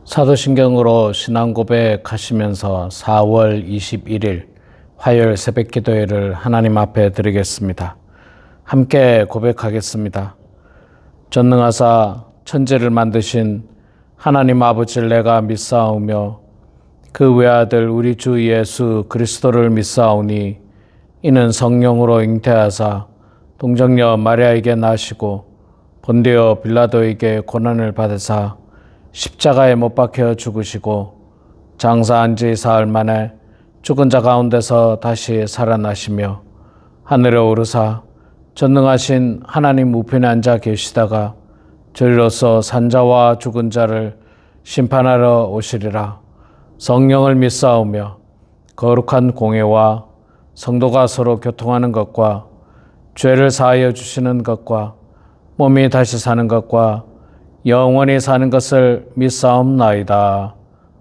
사도신경으로 신앙 고백하시면서 4월 21일 화요일 새벽 기도회를 하나님 앞에 드리겠습니다. 함께 고백하겠습니다. 전능하사 천지를 만드신 하나님 아버지를 내가 믿사오며 그 외아들 우리 주 예수 그리스도를 믿사오니 이는 성령으로 잉태하사 동정녀 마리아에게 나시고 본디오 빌라도에게 고난을 받으사 십자가에 못 박혀 죽으시고 장사한 지 사흘 만에 죽은 자 가운데서 다시 살아나시며 하늘에 오르사 전능하신 하나님 우편에 앉아 계시다가 저리로서 산자와 죽은 자를 심판하러 오시리라. 성령을 믿사오며 거룩한 공회와 성도가 서로 교통하는 것과 죄를 사하여 주시는 것과 몸이 다시 사는 것과 영원히 사는 것을 믿사옵나이다.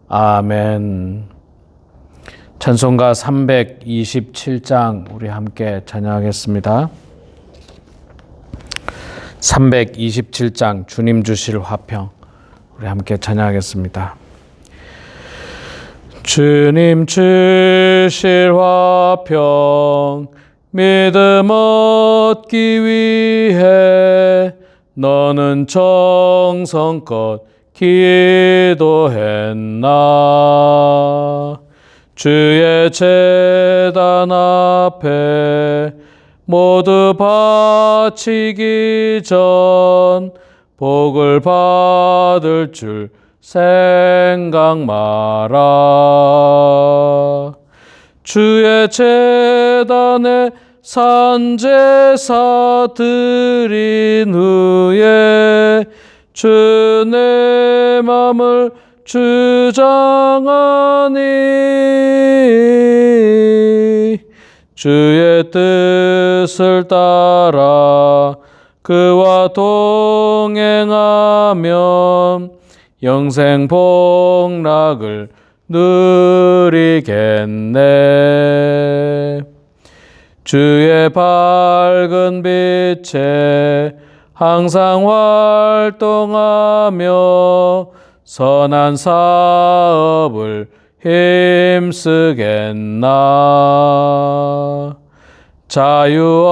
아멘. 찬송가 327장 우리 함께 찬양하겠습니다. 327장 주님 주실 화평 우리 함께 찬양하겠습니다. 주님 주실 화평 믿음 얻기 위해 너는 정성껏 기도했나. 주의 제단 앞에 모두 바치기 전 복을 받을 줄 생각 마라. 주의 제단에 산제사 드린 후에 주 내 맘을 주장하니 주의 뜻을 따라 그와 동행하면 영생 복락을 누리겠네. 주의 밝은 빛에 항상 활동하며 선한 사업을 힘쓰겠나. 자유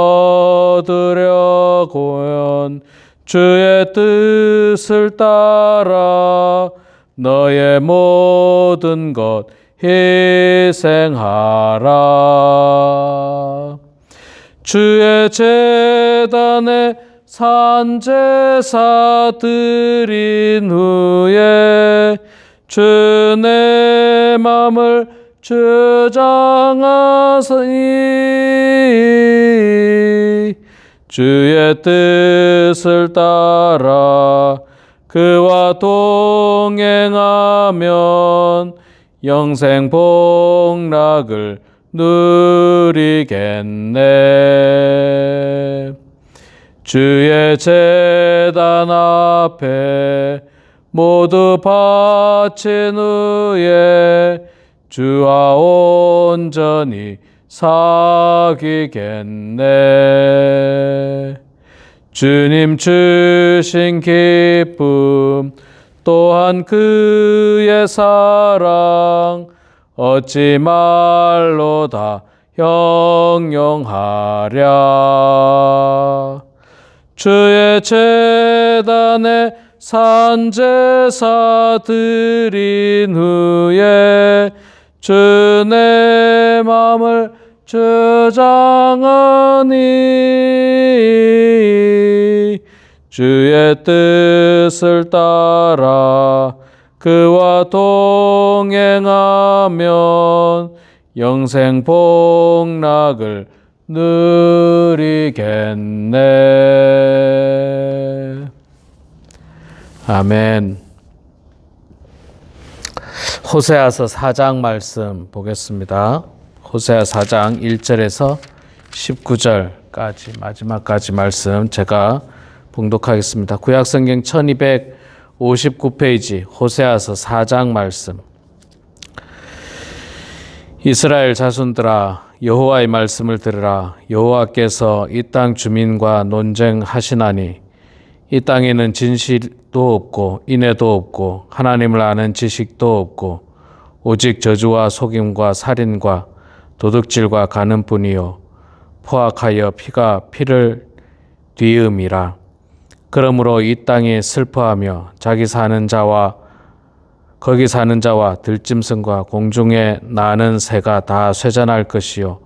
얻으려고는 주의 뜻을 따라 너의 모든 것 희생하라. 주의 제단에 산제사 드린 후에 주 내 맘을 주장하시니 주의 뜻을 따라 그와 동행하면 영생 복락을 누리겠네. 주의 제단 앞에 모두 바친 후에 주와 온전히 사귀겠네. 주님 주신 기쁨 또한 그의 사랑 어찌 말로 다 형용하랴. 주의 제단에 산제사 드린 후에 주 내 맘을 주장하니 주의 뜻을 따라 그와 동행하면 영생 복락을 누리겠네. 아멘. 호세아서 4장 말씀 보겠습니다. 호세아 4장 1절에서 19절까지 마지막까지 말씀 제가 봉독하겠습니다. 구약성경 1259페이지 호세아서 4장 말씀. 이스라엘 자손들아 여호와의 말씀을 들으라. 여호와께서 이 땅 주민과 논쟁하시나니 이 땅에는 진실도 없고 인애도 없고 하나님을 아는 지식도 없고 오직 저주와 속임과 살인과 도둑질과 간음뿐이요 포악하여 피가 피를 뒤음이라. 그러므로 이 땅이 슬퍼하며 거기 사는 자와 들짐승과 공중에 나는 새가 다 쇠잔할 것이요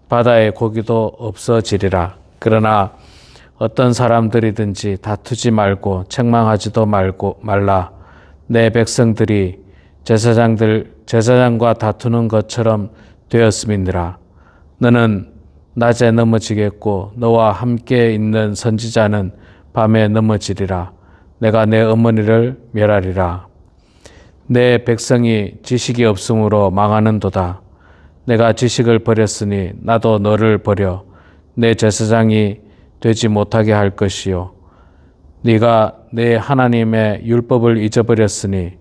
바다의 고기도 없어지리라. 그러나 어떤 사람들이든지 다투지 말고 책망하지도 말라. 내 백성들이 제사장과 다투는 것처럼 되었음이니라. 너는 낮에 넘어지겠고 너와 함께 있는 선지자는 밤에 넘어지리라. 내가 내 어머니를 멸하리라. 내 백성이 지식이 없으므로 망하는도다. 내가 지식을 버렸으니 나도 너를 버려 내 제사장이 되지 못하게 할 것이요 네가 내 하나님의 율법을 잊어버렸으니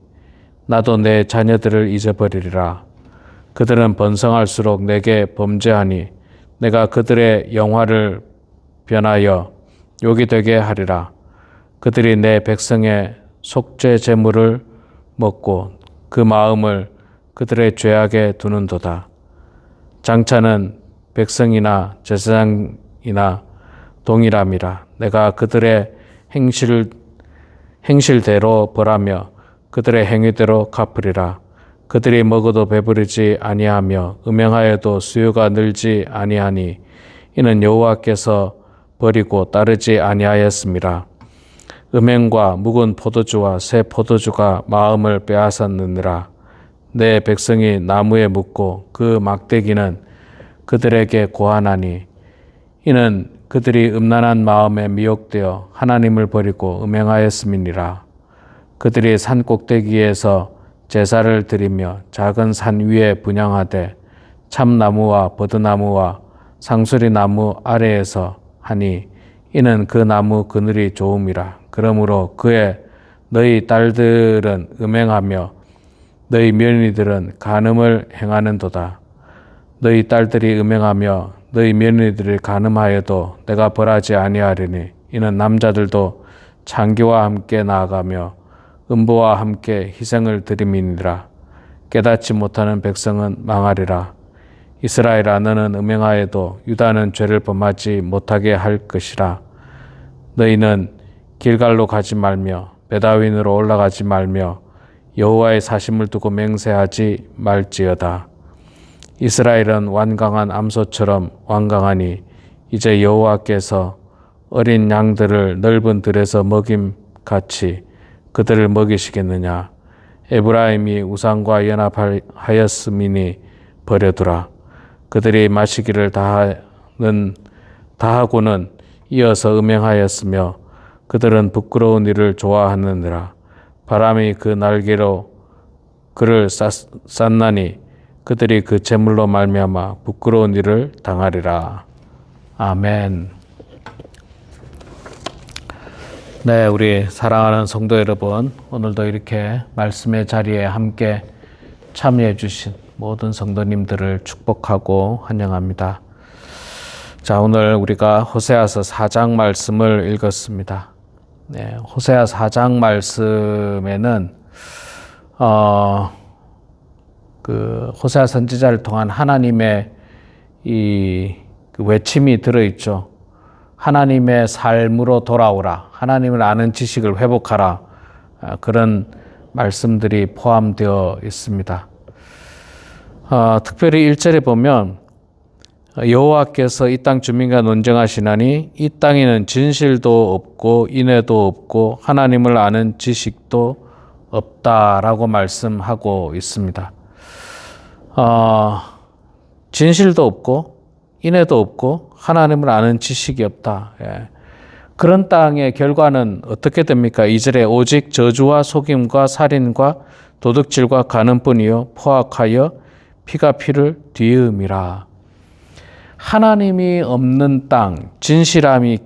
나도 내 자녀들을 잊어버리리라. 그들은 번성할수록 내게 범죄하니 내가 그들의 영화를 변하여 욕이 되게 하리라. 그들이 내 백성의 속죄 제물을 먹고 그 마음을 그들의 죄악에 두는도다. 장차는 백성이나 제사장이나 동일함이라. 내가 그들의 행실대로 벌하며 그들의 행위대로 갚으리라. 그들이 먹어도 배부르지 아니하며 음행하여도 수요가 늘지 아니하니 이는 여호와께서 버리고 따르지 아니하였음이라. 음행과 묵은 포도주와 새 포도주가 마음을 빼앗았느니라. 내 백성이 나무에 묻고 그 막대기는 그들에게 고하나니 이는 그들이 음란한 마음에 미혹되어 하나님을 버리고 음행하였음이니라. 그들이 산 꼭대기에서 제사를 드리며 작은 산 위에 분향하되 참나무와 버드나무와 상수리나무 아래에서 하니 이는 그 나무 그늘이 좋음이라. 그러므로 그의 너희 딸들은 음행하며 너희 며느리들은 간음을 행하는도다. 너희 딸들이 음행하며 너희 며느리들이 간음하여도 내가 벌하지 아니하리니 이는 남자들도 창기와 함께 나아가며 음보와 함께 희생을 드림이니라. 깨닫지 못하는 백성은 망하리라. 이스라엘아 너는 음행하여도 유다는 죄를 범하지 못하게 할 것이라. 너희는 길갈로 가지 말며 베다윈으로 올라가지 말며 여호와의 사심을 두고 맹세하지 말지어다. 이스라엘은 완강한 암소처럼 완강하니 이제 여호와께서 어린 양들을 넓은 들에서 먹임같이 그들을 먹이시겠느냐. 에브라임이 우상과 연합하였음이니 버려두라. 그들이 마시기를 다하고는 이어서 음행하였으며 그들은 부끄러운 일을 좋아하느니라. 바람이 그 날개로 그를 쌌나니 그들이 그 재물로 말미암아 부끄러운 일을 당하리라. 아멘. 네, 우리 사랑하는 성도 여러분, 오늘도 이렇게 말씀의 자리에 함께 참여해 주신 모든 성도님들을 축복하고 환영합니다. 자, 오늘 우리가 호세아서 4장 말씀을 읽었습니다. 네, 호세아 4장 말씀에는 호세아 선지자를 통한 하나님의 그 외침이 들어있죠. 하나님의 삶으로 돌아오라. 하나님을 아는 지식을 회복하라. 그런 말씀들이 포함되어 있습니다. 특별히 1절에 보면 여호와께서 이 땅 주민과 논쟁하시나니 이 땅에는 진실도 없고 인애도 없고 하나님을 아는 지식도 없다라고 말씀하고 있습니다. 진실도 없고 인애도 없고 하나님을 아는 지식이 없다. 예. 그런 땅의 결과는 어떻게 됩니까? 2절에 오직 저주와 속임과 살인과 도둑질과 간음뿐이요 포악하여 피가 피를 뒤음이라. 하나님이 없는 땅, 진실함이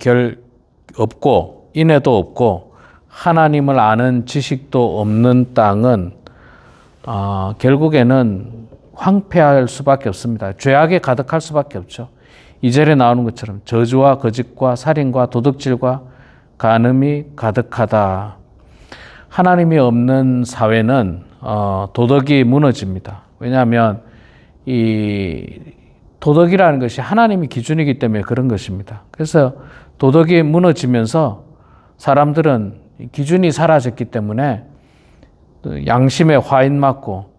없고 인애도 없고 하나님을 아는 지식도 없는 땅은 결국에는 황폐할 수밖에 없습니다. 죄악에 가득할 수밖에 없죠. 2절에 나오는 것처럼 저주와 거짓과 살인과 도둑질과 간음이 가득하다. 하나님이 없는 사회는 도덕이 무너집니다. 왜냐하면 이 도덕이라는 것이 하나님이 기준이기 때문에 그런 것입니다. 그래서 도덕이 무너지면서 사람들은 기준이 사라졌기 때문에 양심에 화인 맞고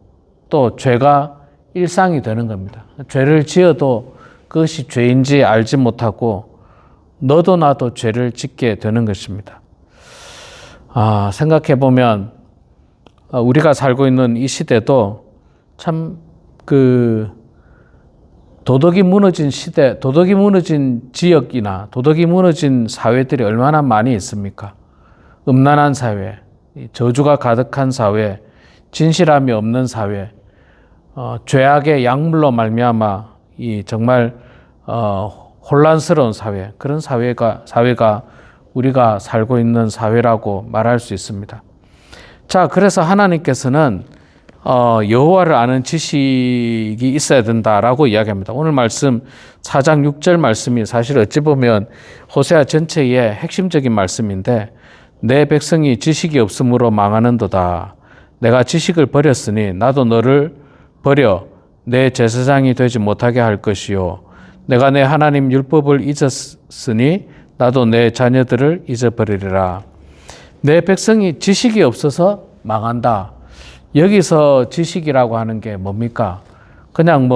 또 죄가 일상이 되는 겁니다. 죄를 지어도 그것이 죄인지 알지 못하고 너도 나도 죄를 짓게 되는 것입니다. 생각해 보면 우리가 살고 있는 이 시대도 참 도덕이 무너진 시대, 도덕이 무너진 지역이나 도덕이 무너진 사회들이 얼마나 많이 있습니까? 음란한 사회, 저주가 가득한 사회, 진실함이 없는 사회, 죄악의 약물로 말미암아 이 정말 혼란스러운 사회, 그런 사회가 우리가 살고 있는 사회라고 말할 수 있습니다. 자, 그래서 하나님께서는 여호와를 아는 지식이 있어야 된다라고 이야기합니다. 오늘 말씀 4장 6절 말씀이 사실 어찌 보면 호세아 전체의 핵심적인 말씀인데 내 백성이 지식이 없으므로 망하는도다. 내가 지식을 버렸으니 나도 너를 버려 내 제사장이 되지 못하게 할 것이요. 내가 내 하나님 율법을 잊었으니 나도 내 자녀들을 잊어버리리라. 내 백성이 지식이 없어서 망한다. 여기서 지식이라고 하는 게 뭡니까? 그냥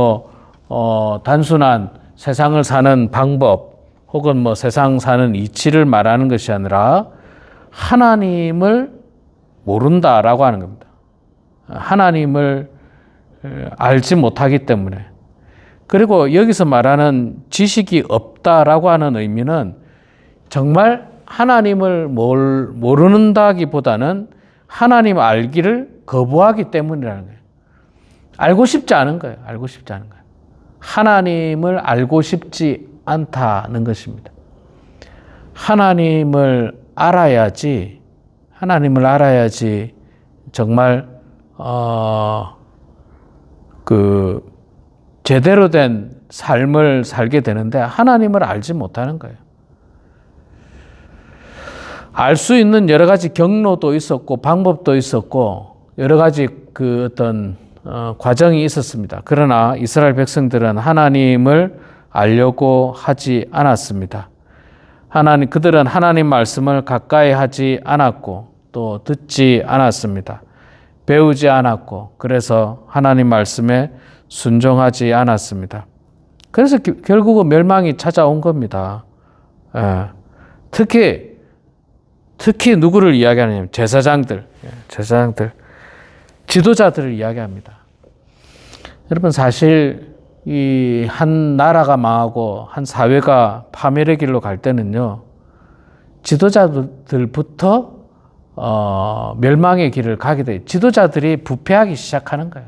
단순한 세상을 사는 방법 혹은 세상 사는 이치를 말하는 것이 아니라 하나님을 모른다라고 하는 겁니다. 하나님을 알지 못하기 때문에. 그리고 여기서 말하는 지식이 없다라고 하는 의미는 정말 하나님을 모른다기보다는 하나님 알기를 거부하기 때문이라는 거예요. 알고 싶지 않은 거예요. 알고 싶지 않은 거예요. 하나님을 알고 싶지 않다는 것입니다. 하나님을 알아야지 정말 제대로 된 삶을 살게 되는데 하나님을 알지 못하는 거예요. 알 수 있는 여러 가지 경로도 있었고 방법도 있었고 여러 가지 과정이 있었습니다. 그러나 이스라엘 백성들은 하나님을 알려고 하지 않았습니다. 그들은 하나님 말씀을 가까이 하지 않았고 또 듣지 않았습니다. 배우지 않았고 그래서 하나님 말씀에 순종하지 않았습니다. 그래서 결국은 멸망이 찾아온 겁니다. 특히 누구를 이야기하냐면 제사장들, 지도자들을 이야기합니다. 여러분 사실 이 한 나라가 망하고 한 사회가 파멸의 길로 갈 때는요, 지도자들부터 멸망의 길을 가게 돼요. 지도자들이 부패하기 시작하는 거예요.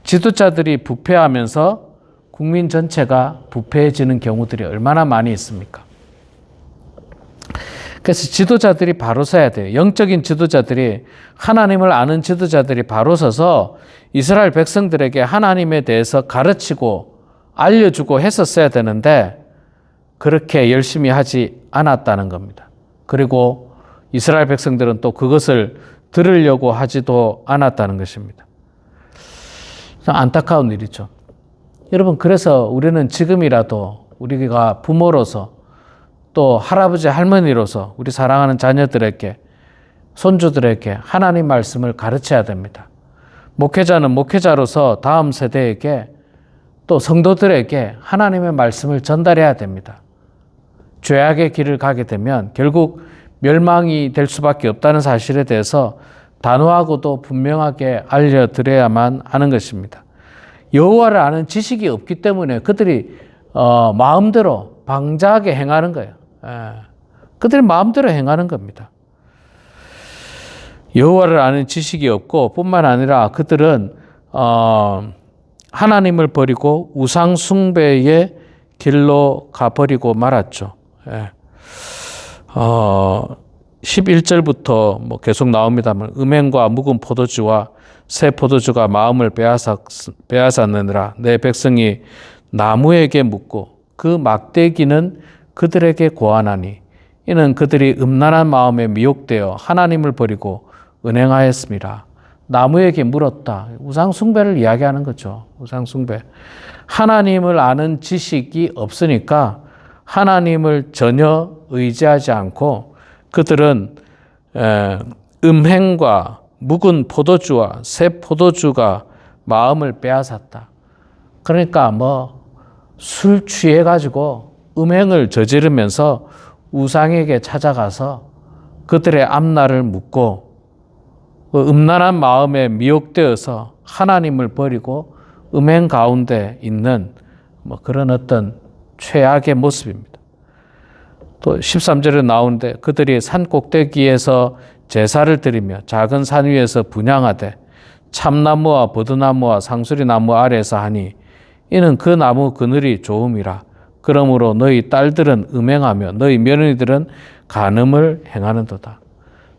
지도자들이 부패하면서 국민 전체가 부패해지는 경우들이 얼마나 많이 있습니까? 그래서 지도자들이 바로 서야 돼요. 영적인 지도자들이, 하나님을 아는 지도자들이 바로 서서 이스라엘 백성들에게 하나님에 대해서 가르치고 알려주고 했었어야 되는데 그렇게 열심히 하지 않았다는 겁니다. 그리고 이스라엘 백성들은 또 그것을 들으려고 하지도 않았다는 것입니다. 안타까운 일이죠. 여러분, 그래서 우리는 지금이라도 우리가 부모로서 또 할아버지 할머니로서 우리 사랑하는 자녀들에게, 손주들에게 하나님 말씀을 가르쳐야 됩니다. 목회자는 목회자로서 다음 세대에게 또 성도들에게 하나님의 말씀을 전달해야 됩니다. 죄악의 길을 가게 되면 결국 멸망이 될 수밖에 없다는 사실에 대해서 단호하고도 분명하게 알려드려야만 하는 것입니다. 여호와를 아는 지식이 없기 때문에 그들이 마음대로 방자하게 행하는 거예요. 그들이 마음대로 행하는 겁니다. 여호와를 아는 지식이 없고 뿐만 아니라 그들은 하나님을 버리고 우상 숭배의 길로 가버리고 말았죠. 11절부터 계속 나옵니다만, 음행과 묵은 포도주와 새 포도주가 마음을 빼앗았느니라. 내 백성이 나무에게 묻고 그 막대기는 그들에게 고하나니 이는 그들이 음란한 마음에 미혹되어 하나님을 버리고 은행하였습니다. 나무에게 물었다. 우상 숭배를 이야기하는 거죠. 우상 숭배. 하나님을 아는 지식이 없으니까 하나님을 전혀 의지하지 않고 그들은 음행과 묵은 포도주와 새 포도주가 마음을 빼앗았다. 그러니까 술 취해가지고 음행을 저지르면서 우상에게 찾아가서 그들의 앞날을 묻고 음란한 마음에 미혹되어서 하나님을 버리고 음행 가운데 있는 그런 어떤 최악의 모습입니다. 또 13절에 나오는데 그들이 산 꼭대기에서 제사를 드리며 작은 산 위에서 분향하되 참나무와 버드나무와 상수리나무 아래에서 하니 이는 그 나무 그늘이 좋음이라. 그러므로 너희 딸들은 음행하며 너희 며느리들은 간음을 행하는도다.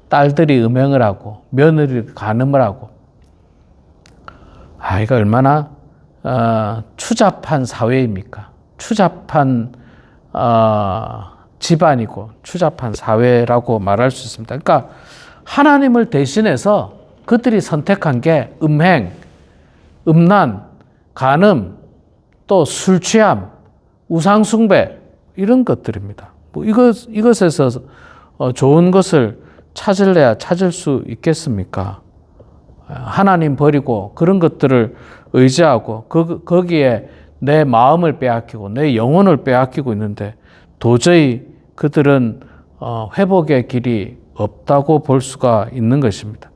딸들이 음행을 하고 며느리들이 간음을 하고, 이거 얼마나 추잡한 사회입니까? 추잡한 집안이고 추잡한 사회라고 말할 수 있습니다. 그러니까 하나님을 대신해서 그들이 선택한 게 음행, 음란, 간음, 또 술 취함, 우상 숭배 이런 것들입니다. 이것에서 좋은 것을 찾을래야 찾을 수 있겠습니까? 하나님 버리고 그런 것들을 의지하고 거기에 내 마음을 빼앗기고 내 영혼을 빼앗기고 있는데 도저히 그들은 회복의 길이 없다고 볼 수가 있는 것입니다.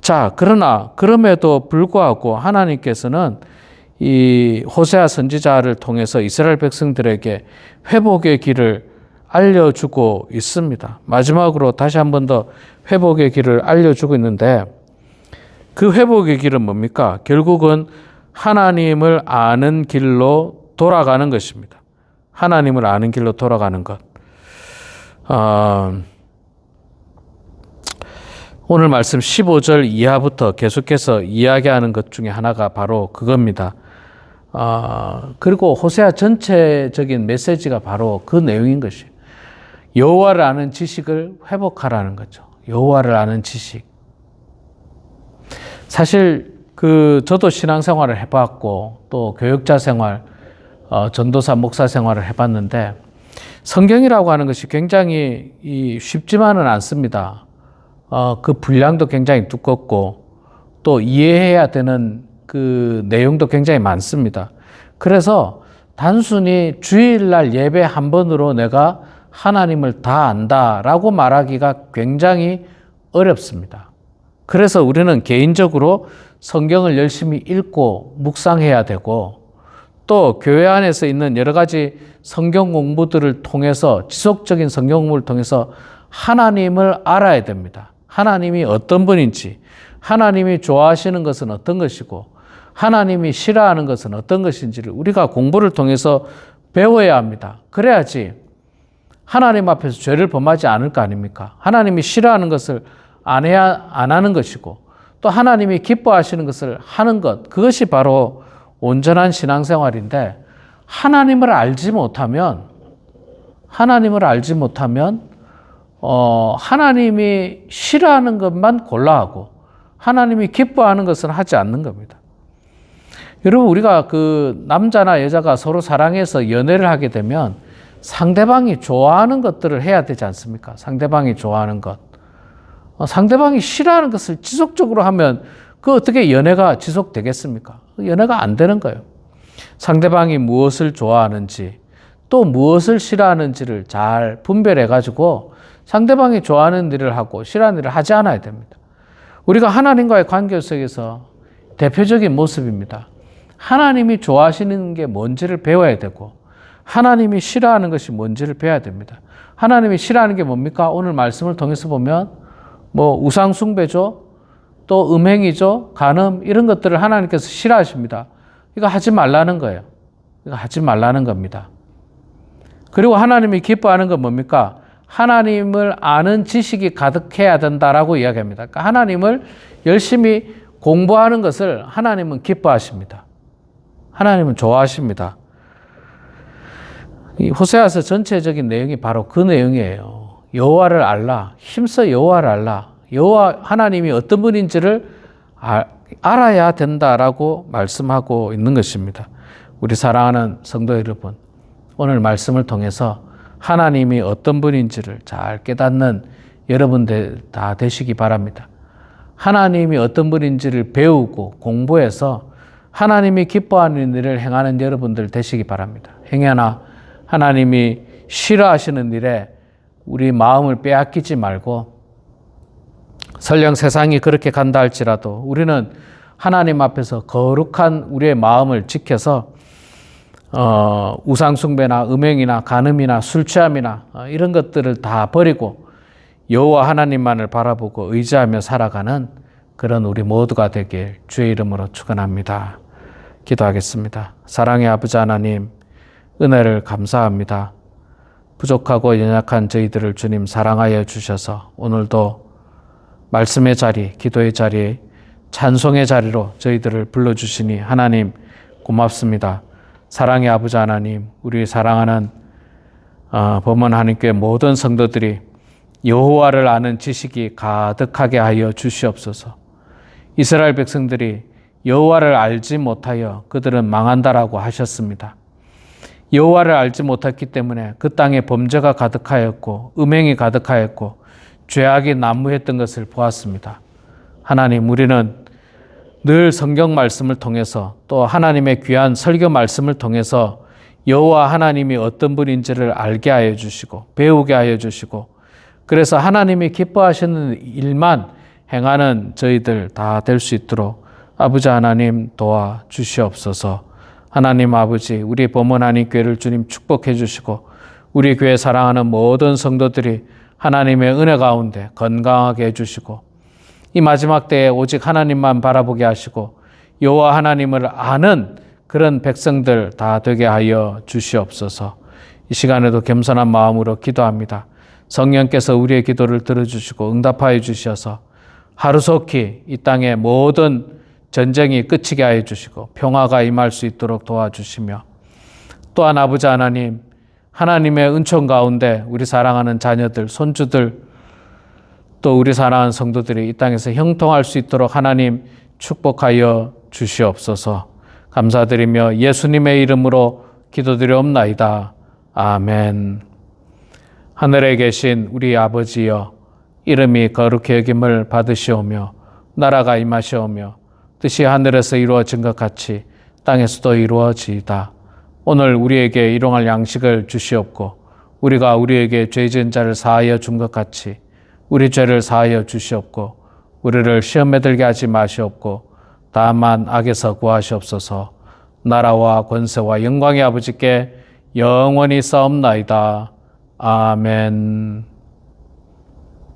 자, 그러나 그럼에도 불구하고 하나님께서는 이 호세아 선지자를 통해서 이스라엘 백성들에게 회복의 길을 알려주고 있습니다. 마지막으로 다시 한 번 더 회복의 길을 알려주고 있는데 그 회복의 길은 뭡니까? 결국은 하나님을 아는 길로 돌아가는 것입니다. 하나님을 아는 길로 돌아가는 것. 오늘 말씀 15절 이하부터 계속해서 이야기하는 것 중에 하나가 바로 그겁니다. 그리고 호세아 전체적인 메시지가 바로 그 내용인 것이에요. 여호와를 아는 지식을 회복하라는 거죠. 여호와를 아는 지식. 사실 저도 신앙생활을 해봤고 또 교육자 생활, 전도사 목사 생활을 해봤는데 성경이라고 하는 것이 굉장히 쉽지만은 않습니다. 그 분량도 굉장히 두껍고 또 이해해야 되는 그 내용도 굉장히 많습니다. 그래서 단순히 주일날 예배 한 번으로 내가 하나님을 다 안다라고 말하기가 굉장히 어렵습니다. 그래서 우리는 개인적으로 성경을 열심히 읽고 묵상해야 되고 또 교회 안에서 있는 여러 가지 성경 공부들을 통해서 지속적인 성경 공부를 통해서 하나님을 알아야 됩니다. 하나님이 어떤 분인지, 하나님이 좋아하시는 것은 어떤 것이고 하나님이 싫어하는 것은 어떤 것인지를 우리가 공부를 통해서 배워야 합니다. 그래야지 하나님 앞에서 죄를 범하지 않을 거 아닙니까? 하나님이 싫어하는 것을 안 하는 것이고 또 하나님이 기뻐하시는 것을 하는 것, 그것이 바로 온전한 신앙생활인데 하나님을 알지 못하면 하나님이 싫어하는 것만 골라하고 하나님이 기뻐하는 것은 하지 않는 겁니다. 여러분, 우리가 남자나 여자가 서로 사랑해서 연애를 하게 되면 상대방이 좋아하는 것들을 해야 되지 않습니까? 상대방이 좋아하는 것. 상대방이 싫어하는 것을 지속적으로 하면 어떻게 연애가 지속되겠습니까? 연애가 안 되는 거예요. 상대방이 무엇을 좋아하는지 또 무엇을 싫어하는지를 잘 분별해가지고 상대방이 좋아하는 일을 하고 싫어하는 일을 하지 않아야 됩니다. 우리가 하나님과의 관계 속에서 대표적인 모습입니다. 하나님이 좋아하시는 게 뭔지를 배워야 되고 하나님이 싫어하는 것이 뭔지를 배워야 됩니다. 하나님이 싫어하는 게 뭡니까? 오늘 말씀을 통해서 보면 우상 숭배죠. 또 음행이죠. 간음 이런 것들을 하나님께서 싫어하십니다. 이거 하지 말라는 거예요. 이거 하지 말라는 겁니다. 그리고 하나님이 기뻐하는 건 뭡니까? 하나님을 아는 지식이 가득해야 된다라고 이야기합니다. 그러니까 하나님을 열심히 공부하는 것을 하나님은 기뻐하십니다. 하나님은 좋아하십니다. 이 호세아서 전체적인 내용이 바로 그 내용이에요. 여호와를 알라. 힘써 여호와를 알라. 여호와 하나님이 어떤 분인지를 알아야 된다라고 말씀하고 있는 것입니다. 우리 사랑하는 성도 여러분, 오늘 말씀을 통해서 하나님이 어떤 분인지를 잘 깨닫는 여러분들 다 되시기 바랍니다. 하나님이 어떤 분인지를 배우고 공부해서 하나님이 기뻐하는 일을 행하는 여러분들 되시기 바랍니다. 행여나 하나님이 싫어하시는 일에 우리 마음을 빼앗기지 말고, 설령 세상이 그렇게 간다 할지라도 우리는 하나님 앞에서 거룩한 우리의 마음을 지켜서 우상숭배나 음행이나 간음이나 술취함이나 이런 것들을 다 버리고 여호와 하나님만을 바라보고 의지하며 살아가는 그런 우리 모두가 되길 주의 이름으로 축원합니다. 기도하겠습니다. 사랑의 아버지 하나님, 은혜를 감사합니다. 부족하고 연약한 저희들을 주님 사랑하여 주셔서 오늘도 말씀의 자리, 기도의 자리, 찬송의 자리로 저희들을 불러주시니 하나님 고맙습니다. 사랑의 아버지 하나님, 우리 사랑하는 범원 하나님께 모든 성도들이 여호와를 아는 지식이 가득하게 하여 주시옵소서. 이스라엘 백성들이 여호와를 알지 못하여 그들은 망한다라고 하셨습니다. 여호와를 알지 못했기 때문에 그 땅에 범죄가 가득하였고 음행이 가득하였고 죄악이 난무했던 것을 보았습니다. 하나님, 우리는 늘 성경 말씀을 통해서 또 하나님의 귀한 설교 말씀을 통해서 여호와 하나님이 어떤 분인지를 알게 하여 주시고 배우게 하여 주시고, 그래서 하나님이 기뻐하시는 일만 행하는 저희들 다 될 수 있도록 아버지 하나님 도와 주시옵소서. 하나님 아버지, 우리 범원 하나님 교회를 주님 축복해 주시고 우리 교회 사랑하는 모든 성도들이 하나님의 은혜 가운데 건강하게 해주시고 이 마지막 때에 오직 하나님만 바라보게 하시고 여호와 하나님을 아는 그런 백성들 다 되게 하여 주시옵소서. 이 시간에도 겸손한 마음으로 기도합니다. 성령께서 우리의 기도를 들어주시고 응답하여 주셔서 하루속히 이 땅의 모든 전쟁이 끝이게 하여 주시고 평화가 임할 수 있도록 도와주시며, 또한 아버지 하나님, 하나님의 은총 가운데 우리 사랑하는 자녀들, 손주들, 또 우리 사랑하는 성도들이 이 땅에서 형통할 수 있도록 하나님 축복하여 주시옵소서. 감사드리며 예수님의 이름으로 기도드리옵나이다. 아멘. 하늘에 계신 우리 아버지여, 이름이 거룩히 여김을 받으시오며 나라가 임하시오며 뜻이 하늘에서 이루어진 것 같이 땅에서도 이루어지이다. 오늘 우리에게 일용할 양식을 주시옵고 우리가 우리에게 죄 지은 자를 사하여 준 것 같이 우리 죄를 사하여 주시옵고 우리를 시험에 들게 하지 마시옵고 다만 악에서 구하시옵소서. 나라와 권세와 영광의 아버지께 영원히 싸움나이다. 아멘.